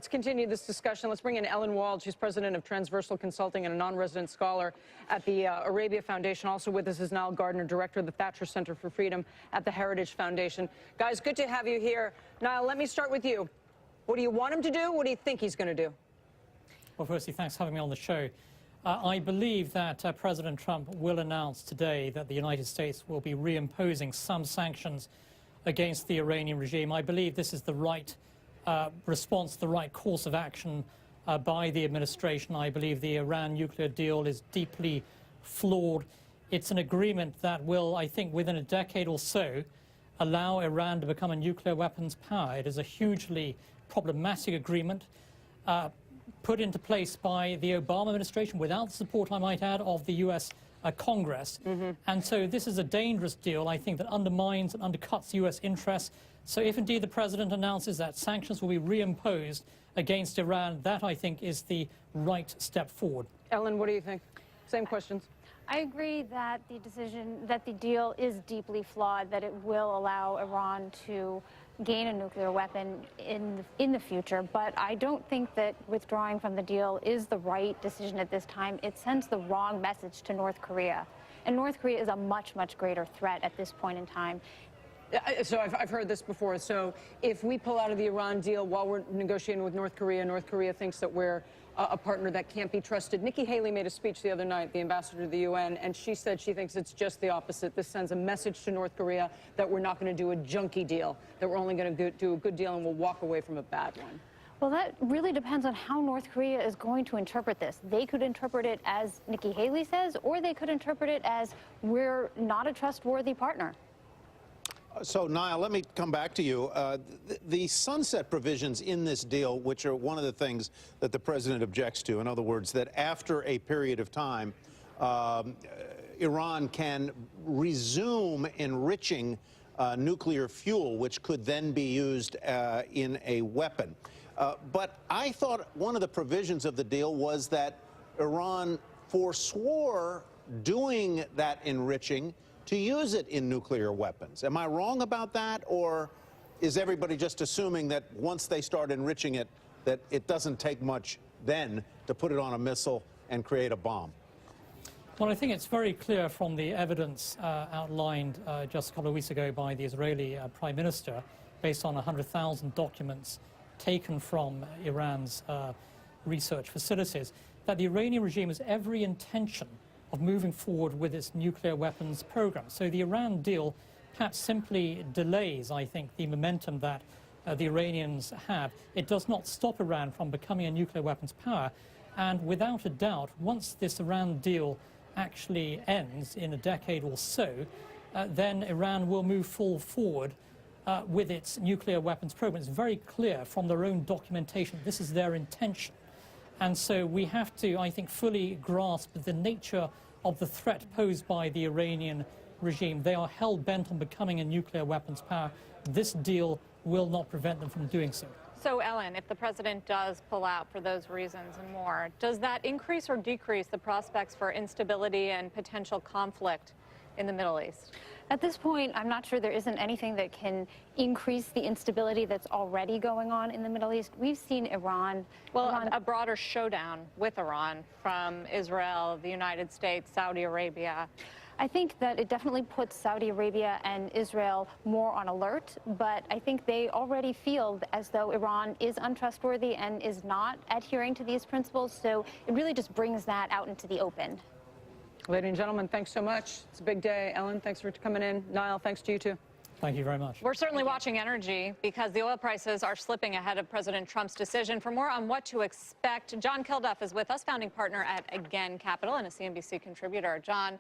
let's continue this discussion. Let's bring in Ellen Wald. She's president of Transversal Consulting and a non-resident scholar at the Arabia Foundation. Also with us is Nile Gardiner, director of the Thatcher Center for Freedom at the Heritage Foundation. Guys, good to have you here. Nile, let me start with you. What do you want him to do? What do you think he's going to do? Well, firstly, thanks for having me on the show. I believe that President Trump will announce today that the United States will be reimposing some sanctions against the Iranian regime. I believe this is the right response, the right course of action by the administration. I believe the Iran nuclear deal is deeply flawed. It's an agreement that will, I think, within a decade or so, allow Iran to become a nuclear weapons power. It is a hugely problematic agreement put into place by the Obama administration without the support, I might add, of the U.S. Congress. And so this is a dangerous deal, I think, that undermines and undercuts U.S. interests. So if indeed the president announces that sanctions will be reimposed against Iran, that, I think, is the right step forward. Ellen, what do you think? Same questions. I agree that the deal is deeply flawed, that it will allow Iran to gain a nuclear weapon in the future. But I don't think that withdrawing from the deal is the right decision at this time. It sends the wrong message to North Korea. And North Korea is a much, much greater threat at this point in time. So I've heard this before. So if we pull out of the Iran deal while we're negotiating with North Korea thinks that we're a partner that can't be trusted. Nikki Haley made a speech the other night, the ambassador to the UN, and she said she thinks it's just the opposite. This sends a message to North Korea that we're not going to do a junky deal, that we're only going to do a good deal and we'll walk away from a bad one. Well, that really depends on how North Korea is going to interpret this. They could interpret it as Nikki Haley says, or they could interpret it as we're not a trustworthy partner. So, Niall, let me come back to you. The sunset provisions in this deal, which are one of the things that the president objects to, in other words, that after a period of time, Iran can resume enriching nuclear fuel, which could then be used in a weapon. But I thought one of the provisions of the deal was that Iran forswore doing that enriching to use it in nuclear weapons. Am I wrong about that, or is everybody just assuming that once they start enriching it, that it doesn't take much then to put it on a missile and create a bomb? Well, I think it's very clear from the evidence outlined just a couple of weeks ago by the Israeli Prime Minister, based on 100,000 documents taken from Iran's research facilities, that the Iranian regime has every intention of moving forward with its nuclear weapons program. So the Iran deal perhaps simply delays, I think, the momentum that the Iranians have. It does not stop Iran from becoming a nuclear weapons power. And without a doubt, once this Iran deal actually ends in a decade or so, then Iran will move full forward with its nuclear weapons program. It's very clear from their own documentation this is their intention. And so we have to, I think, fully grasp the nature of the threat posed by the Iranian regime. They are hell-bent on becoming a nuclear weapons power. This deal will not prevent them from doing so. So, Ellen, if the president does pull out for those reasons and more, does that increase or decrease the prospects for instability and potential conflict in the Middle East? At this point, I'm not sure there isn't anything that can increase the instability that's already going on in the Middle East. We've seen Iran... Well, a broader showdown with Iran from Israel, the United States, Saudi Arabia. I think that it definitely puts Saudi Arabia and Israel more on alert, but I think they already feel as though Iran is untrustworthy and is not adhering to these principles, so it really just brings that out into the open. Ladies and gentlemen, thanks so much. It's a big day. Ellen, thanks for coming in. Niall, thanks to you too. Thank you very much. We're certainly watching energy because the oil prices are slipping ahead of President Trump's decision. For more on what to expect, John Kilduff is with us, founding partner at Again Capital and a CNBC contributor. John,